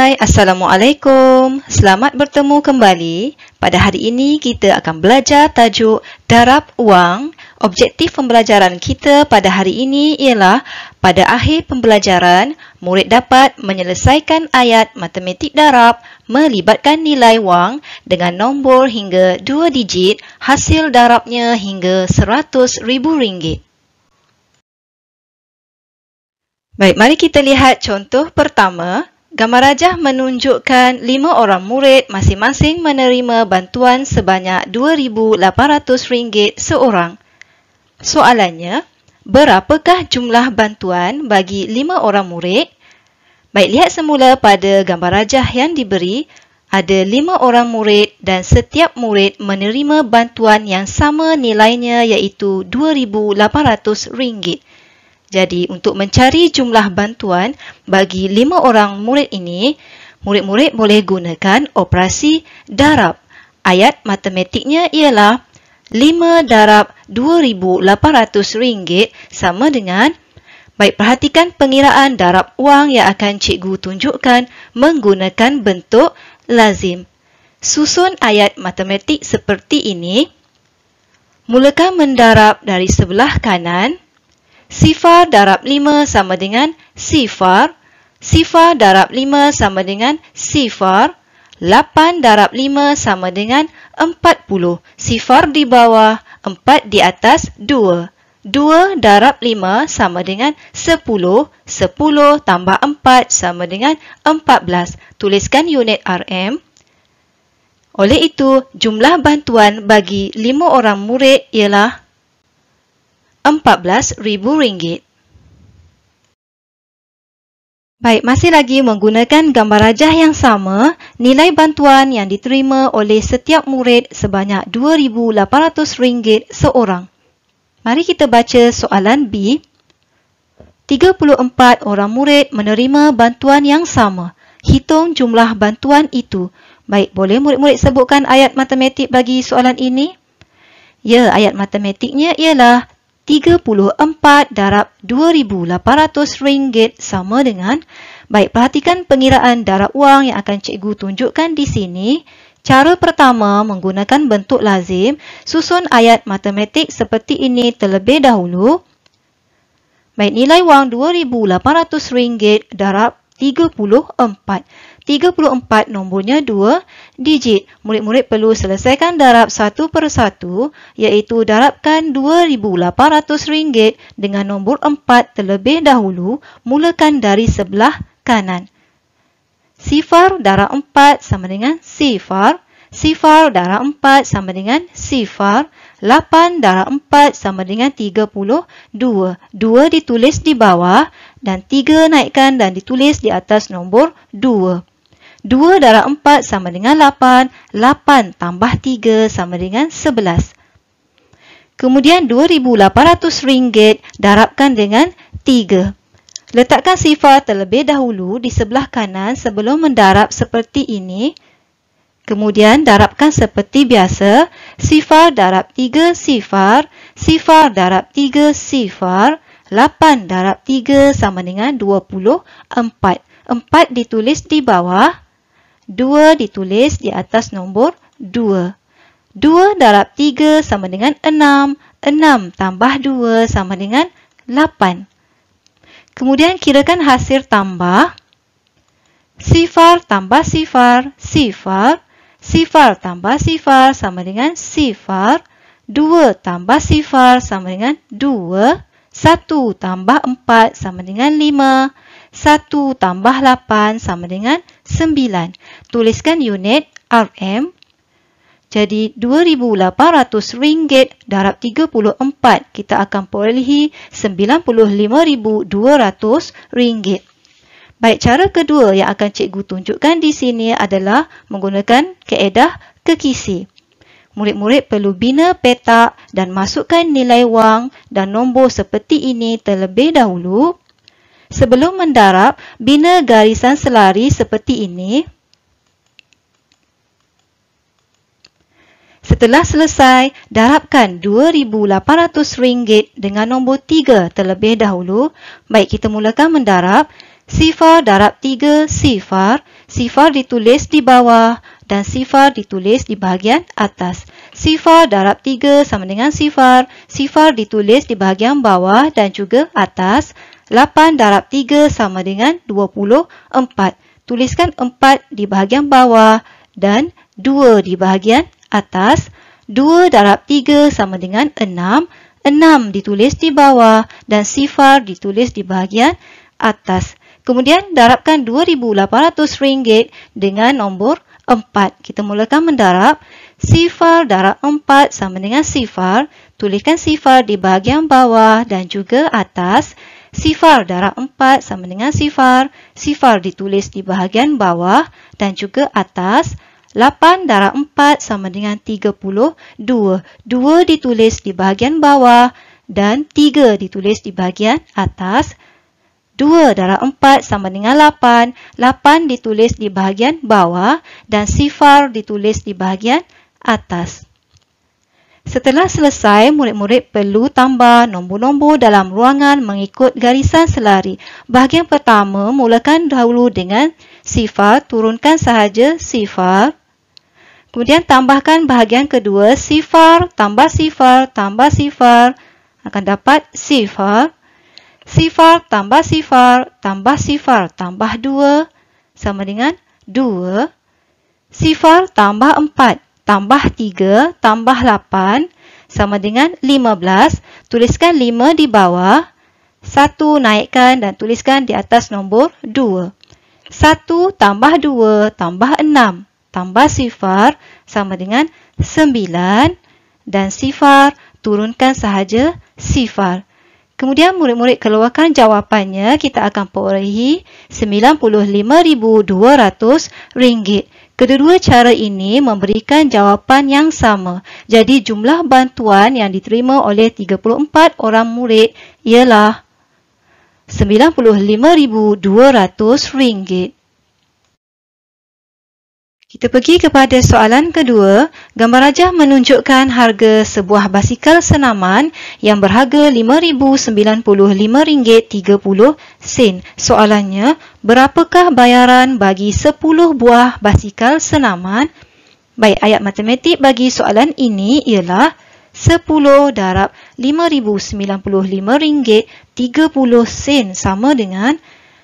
Hai, Assalamualaikum. Selamat bertemu kembali. Pada hari ini kita akan belajar tajuk darab wang. Objektif pembelajaran kita pada hari ini ialah pada akhir pembelajaran, murid dapat menyelesaikan ayat matematik darab melibatkan nilai wang dengan nombor hingga 2 digit, hasil darabnya hingga RM100,000. Baik, mari kita lihat contoh pertama. Gambar rajah menunjukkan 5 orang murid masing-masing menerima bantuan sebanyak RM2,800 seorang. Soalannya, berapakah jumlah bantuan bagi 5 orang murid? Baik, lihat semula pada gambar rajah yang diberi, ada 5 orang murid dan setiap murid menerima bantuan yang sama nilainya iaitu RM2,800. Jadi, untuk mencari jumlah bantuan bagi 5 orang murid ini, murid-murid boleh gunakan operasi darab. Ayat matematiknya ialah 5 darab RM2,800 sama dengan, baik, perhatikan pengiraan darab wang yang akan cikgu tunjukkan menggunakan bentuk lazim. Susun ayat matematik seperti ini. Mulakan mendarab dari sebelah kanan. Sifar darab 5 sama dengan sifar. Sifar darab 5 sama dengan sifar. 8 darab 5 sama dengan 40. Sifar di bawah, 4 di atas 2. 2 darab 5 sama dengan 10. 10 tambah 4 sama dengan 14. Tuliskan unit RM. Oleh itu, jumlah bantuan bagi 5 orang murid ialah RM14,000. Baik, masih lagi menggunakan gambar rajah yang sama, nilai bantuan yang diterima oleh setiap murid sebanyak RM2,800 seorang. Mari kita baca soalan B. 34 orang murid menerima bantuan yang sama. Hitung jumlah bantuan itu. Baik, boleh murid-murid sebutkan ayat matematik bagi soalan ini? Ya, ayat matematiknya ialah 34 darab RM2,800 sama dengan, baik, perhatikan pengiraan darab wang yang akan cikgu tunjukkan di sini. Cara pertama menggunakan bentuk lazim, susun ayat matematik seperti ini terlebih dahulu. Baik, nilai wang RM2,800 darab 34. 34 nombornya 2 digit. Murid-murid perlu selesaikan darab satu persatu, iaitu darabkan RM2,800 dengan nombor 4 terlebih dahulu, mulakan dari sebelah kanan. Sifar darab 4 sama dengan sifar. Sifar darab 4 sama dengan sifar. 8 darab 4 sama dengan 32. 2 ditulis di bawah dan 3 naikkan dan ditulis di atas nombor 2. 2 darab 4 sama dengan 8. 8 tambah 3 sama dengan 11. Kemudian RM2,800 darabkan dengan 3. Letakkan sifar terlebih dahulu di sebelah kanan sebelum mendarab seperti ini. Kemudian darabkan seperti biasa. Sifar darab 3 sifar. Sifar darab 3 sifar. 8 darab 3 sama dengan 24. 4 ditulis di bawah. 2 ditulis di atas nombor 2. 2 darab 3 sama dengan 6. 6 tambah 2 sama dengan 8. Kemudian kirakan hasil tambah. Sifar tambah sifar, sifar. Sifar tambah sifar sama dengan sifar. 2 tambah sifar sama dengan 2. 1 tambah 4 sama dengan 5. 1 tambah 8 sama dengan 9. Tuliskan unit RM. Jadi RM2,800 darab 34. Kita akan perolehi RM95,200. Baik, cara kedua yang akan cikgu tunjukkan di sini adalah menggunakan kaedah kekisi. Murid-murid perlu bina petak dan masukkan nilai wang dan nombor seperti ini terlebih dahulu. Sebelum mendarab, bina garisan selari seperti ini. Setelah selesai, darabkan RM2,800 dengan nombor 3 terlebih dahulu. Baik, kita mulakan mendarab. Sifar darab 3 sifar. Sifar ditulis di bawah dan sifar ditulis di bahagian atas. Sifar darab 3 sama dengan sifar. Sifar ditulis di bahagian bawah dan juga atas. 8 darab 3 sama dengan 24. Tuliskan 4 di bahagian bawah dan 2 di bahagian atas. 2 darab 3 sama dengan 6. 6 ditulis di bawah dan sifar ditulis di bahagian atas. Kemudian darabkan RM2,800 dengan nombor 4. Kita mulakan mendarab. Sifar darab 4 sama dengan sifar. Tuliskan sifar di bahagian bawah dan juga atas. Sifar darab 4 sama dengan sifar. Sifar ditulis di bahagian bawah dan juga atas. 8 darab 4 sama dengan 32. 2 ditulis di bahagian bawah dan 3 ditulis di bahagian atas. 2 darab 4 sama dengan 8. 8 ditulis di bahagian bawah dan sifar ditulis di bahagian atas. Setelah selesai, murid-murid perlu tambah nombor-nombor dalam ruangan mengikut garisan selari. Bahagian pertama, mulakan dahulu dengan sifar, turunkan sahaja sifar. Kemudian tambahkan bahagian kedua, sifar, tambah sifar, tambah sifar. Akan dapat sifar. Sifar tambah sifar, tambah sifar, tambah 2 sama dengan 2. Sifar tambah 4, tambah 3, tambah 8 sama dengan 15. Tuliskan 5 di bawah. 1 naikkan dan tuliskan di atas nombor 2. 1 tambah 2 tambah 6 tambah sifar sama dengan 9 dan sifar turunkan sahaja sifar. Kemudian murid-murid keluarkan jawapannya, kita akan perolehi RM95,200. Kedua-dua cara ini memberikan jawapan yang sama. Jadi jumlah bantuan yang diterima oleh 34 orang murid ialah RM95,200. Kita pergi kepada soalan kedua. Gambar rajah menunjukkan harga sebuah basikal senaman yang berharga RM5,095.30. Soalannya, berapakah bayaran bagi 10 buah basikal senaman? Baik, ayat matematik bagi soalan ini ialah 10 darab RM5,095.30 sama dengan.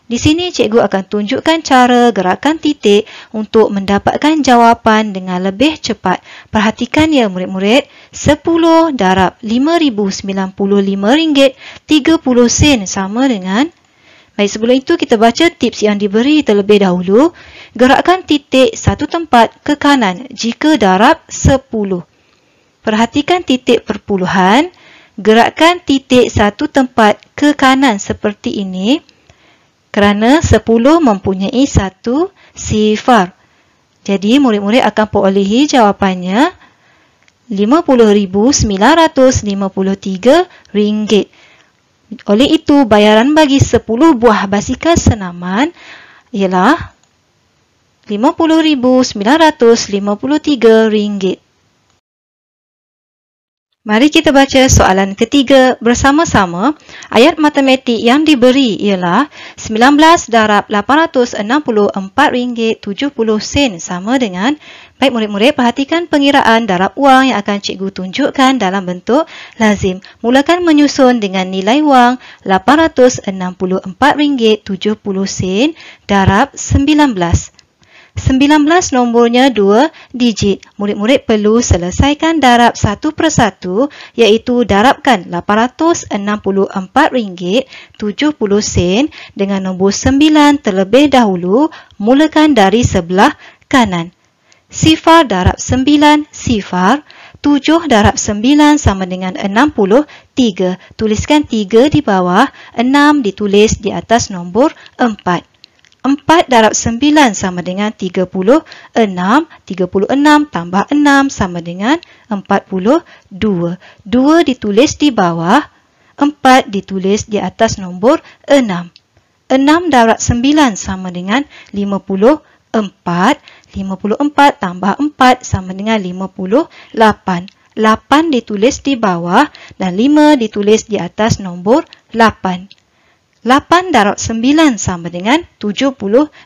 Di sini cikgu akan tunjukkan cara gerakan titik untuk mendapatkan jawapan dengan lebih cepat. Perhatikan ya murid-murid, 10 darab RM5,095.30 sama dengan. Baik, sebelum itu kita baca tips yang diberi terlebih dahulu. Gerakkan titik satu tempat ke kanan jika darab 10. Perhatikan titik perpuluhan. Gerakkan titik satu tempat ke kanan seperti ini. Kerana 10 mempunyai satu sifar. Jadi murid-murid akan perolehi jawapannya RM50,953. Oleh itu, bayaran bagi 10 buah basikal senaman ialah RM50,953. Mari kita baca soalan ketiga bersama-sama. Ayat matematik yang diberi ialah 19 darab RM864.70 sama dengan. Baik murid-murid, perhatikan pengiraan darab wang yang akan cikgu tunjukkan dalam bentuk lazim. Mulakan menyusun dengan nilai wang RM864.70 darab 19. 19 nombornya 2 digit. Murid-murid perlu selesaikan darab satu persatu, iaitu darabkan RM864.70 dengan nombor 9 terlebih dahulu, mulakan dari sebelah kanan. Sifar darab 9 sifar. 7 darab 9 sama dengan 63. Tuliskan 3 di bawah, 6 ditulis di atas nombor 4. 4 darab 9 sama dengan 36. 36 tambah 6 sama dengan 42. 2 ditulis di bawah, 4 ditulis di atas nombor 6. 6 darab 9 sama dengan 54. 54 tambah 4 sama dengan 58. 8 ditulis di bawah dan 5 ditulis di atas nombor 8. 8 darab 9 sama dengan 72.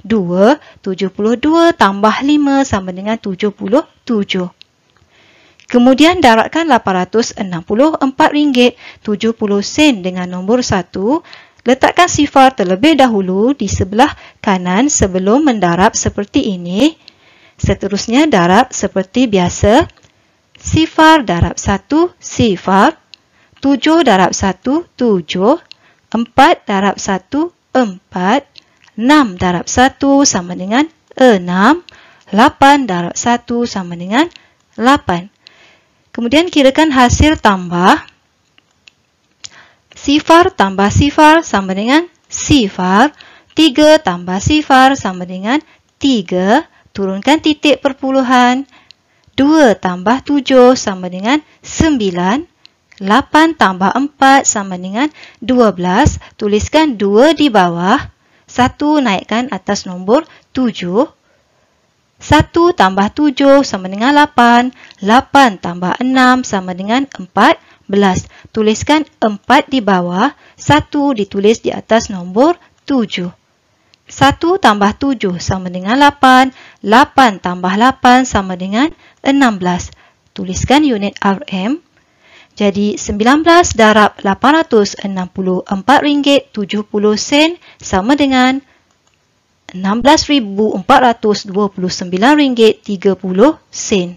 72 tambah 5 sama dengan 77. Kemudian darabkan RM864.70 dengan nombor 1. Letakkan sifar terlebih dahulu di sebelah kanan sebelum mendarab seperti ini. Seterusnya darab seperti biasa. Sifar darab 1, sifar. 7 darab 1, 7. 4 darab 1, 4. 6 darab 1 sama dengan 6. 8 darab 1 sama dengan 8. Kemudian kirakan hasil tambah. Sifar tambah sifar sama dengan sifar. 3 tambah sifar sama dengan 3. Turunkan titik perpuluhan. 2 tambah 7 sama dengan 9. 8 tambah 4 sama dengan 12. Tuliskan 2 di bawah. 1 naikkan atas nombor 7. 1 tambah 7 sama dengan 8. 8 tambah 6 sama dengan 14. Tuliskan 4 di bawah. 1 ditulis di atas nombor 7. 1 tambah 7 sama dengan 8. 8 tambah 8 sama dengan 16. Tuliskan unit RM. Jadi 19 darab RM864.70 sama dengan RM16.429.30.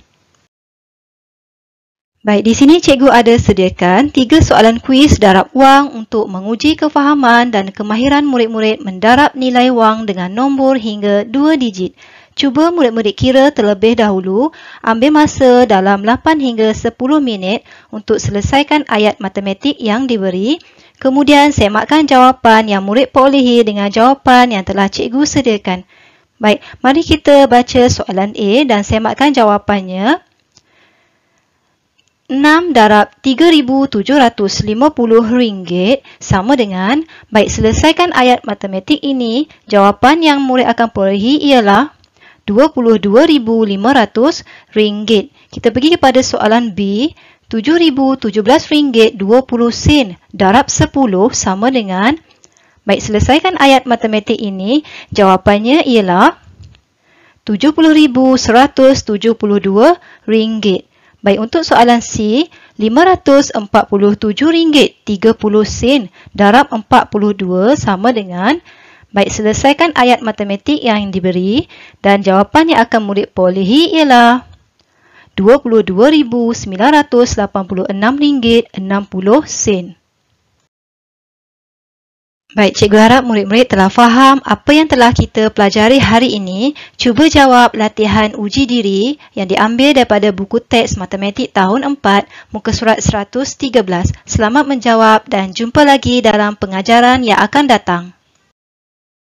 Baik, di sini cikgu ada sediakan 3 soalan kuis darab wang untuk menguji kefahaman dan kemahiran murid-murid mendarab nilai wang dengan nombor hingga 2 digit. Cuba murid-murid kira terlebih dahulu, ambil masa dalam 8 hingga 10 minit untuk selesaikan ayat matematik yang diberi. Kemudian semakkan jawapan yang murid perolehi dengan jawapan yang telah cikgu sediakan. Baik, mari kita baca soalan A dan semakkan jawapannya. 6 darab RM3,750 sama dengan, baik, selesaikan ayat matematik ini, jawapan yang murid akan perolehi ialah RM22,500. Kita pergi kepada soalan B. RM7,017.20 darab 10 sama dengan, baik, selesaikan ayat matematik ini, jawapannya ialah RM70,172. Baik, untuk soalan C, RM547.30 darab 42 sama dengan, baik, selesaikan ayat matematik yang diberi dan jawapan yang akan murid perolehi ialah RM22,986.60. Baik, cikgu harap murid-murid telah faham apa yang telah kita pelajari hari ini. Cuba jawab latihan uji diri yang diambil daripada buku teks matematik tahun 4, muka surat 113. Selamat menjawab dan jumpa lagi dalam pengajaran yang akan datang.